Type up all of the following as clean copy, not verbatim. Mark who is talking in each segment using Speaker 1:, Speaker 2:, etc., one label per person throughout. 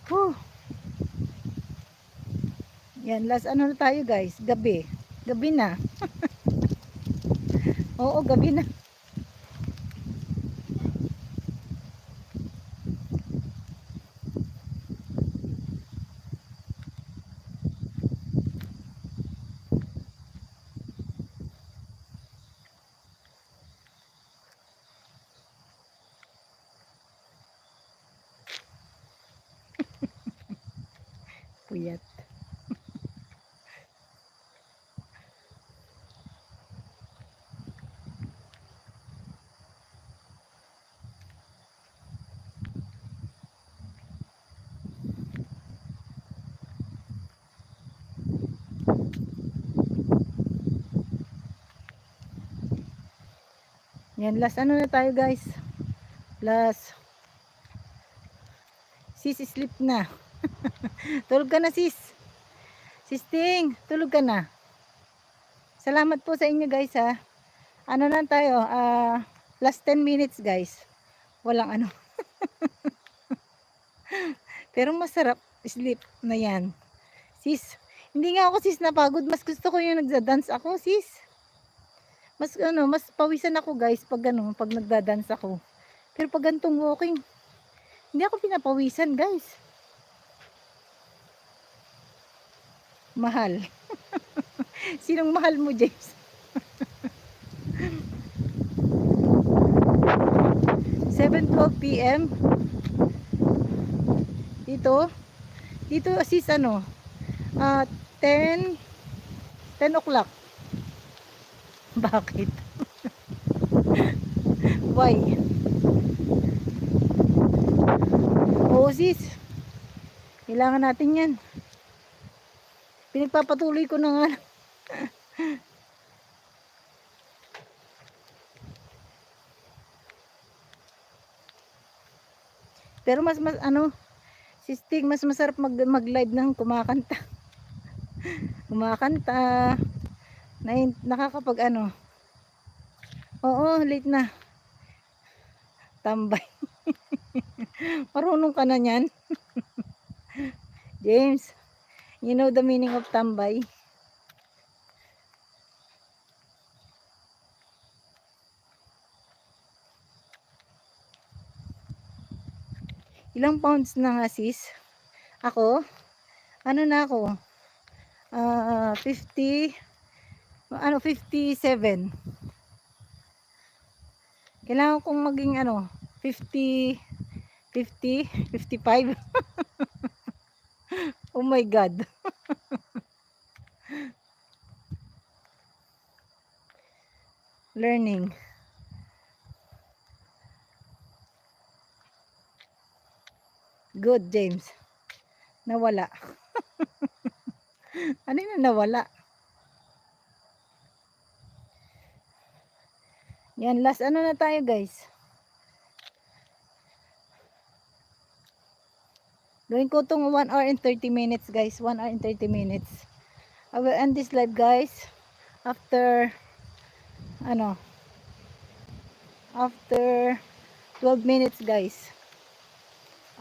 Speaker 1: Whew. Yan, last ano na tayo guys, gabi. Gabi na. Oo, gabi na. Puyat. Yan, last ano na tayo guys. Last. Sis, sleep na. Tulog ka na sis. Sisting, tulog ka na. Salamat po sa inyo guys ha. Ano na tayo, last 10 minutes guys. Walang ano. Pero masarap sleep na yan. Sis, hindi nga ako sis napagod. Mas gusto ko yung nagda-dance ako sis. Mas ano, mas pawisan ako guys pag ano, pag nagda-dance ako. Pero pag gantong walking, hindi ako pinapawisan guys. Mahal. Sinong mahal mo James? 7:12 PM. Dito sis ano, 10 o'clock. Bakit? Why? Oo sis, kailangan natin yan. Pinagpapatuloy ko na nga. Pero mas ano, sisting mas masarap mag-live ng kumakanta. Kumakanta. Nakakapag ano. Oo, late na. Tambay. Marunong ka na niyan. James, you know the meaning of tambay? Ilang pounds na nga sis? Ako? Ano na ako? 50 ano 57. Kailangan kong maging ano 50 55. Oh my god. Learning. Good James. Nawala. Ano yung nawala? Yan, last ano na tayo guys. Gawin ko itong 1 hour and 30 minutes guys. 1 hour and 30 minutes. I will end this live guys. After ano, after 12 minutes guys.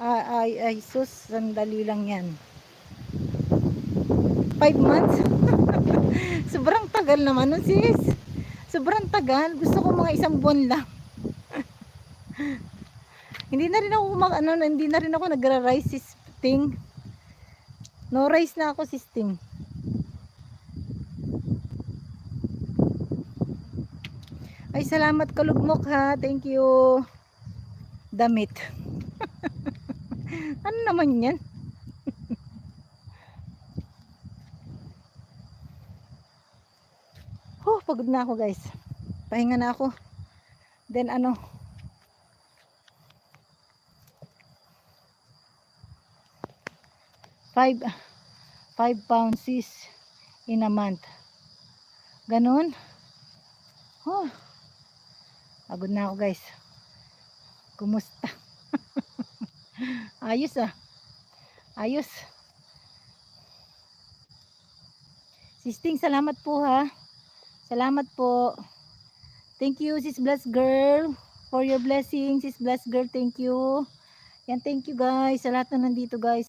Speaker 1: Ay sus, sandali lang yan. 5 months? Sobrang tagal naman nun sis. Sobrang tagal. Gusto ko mga 1 buwan lang. Hindi na rin ako hindi na rin ako nagra-rice sisting. No rice na ako sisting. Ay salamat kalugmok ha. Thank you. Damit. Ano naman yan? Pagod na ako guys. Pahinga na ako. Then ano, 5 pounds is in a month. Ganun. Pagod na ako guys. Kumusta? Ayos ah. Ayos. Sisting, salamat po ha. Salamat po. Thank you sis Blessed Girl for your blessings. Sis Blessed Girl, thank you. Yan, thank you guys sa lahat na nandito guys.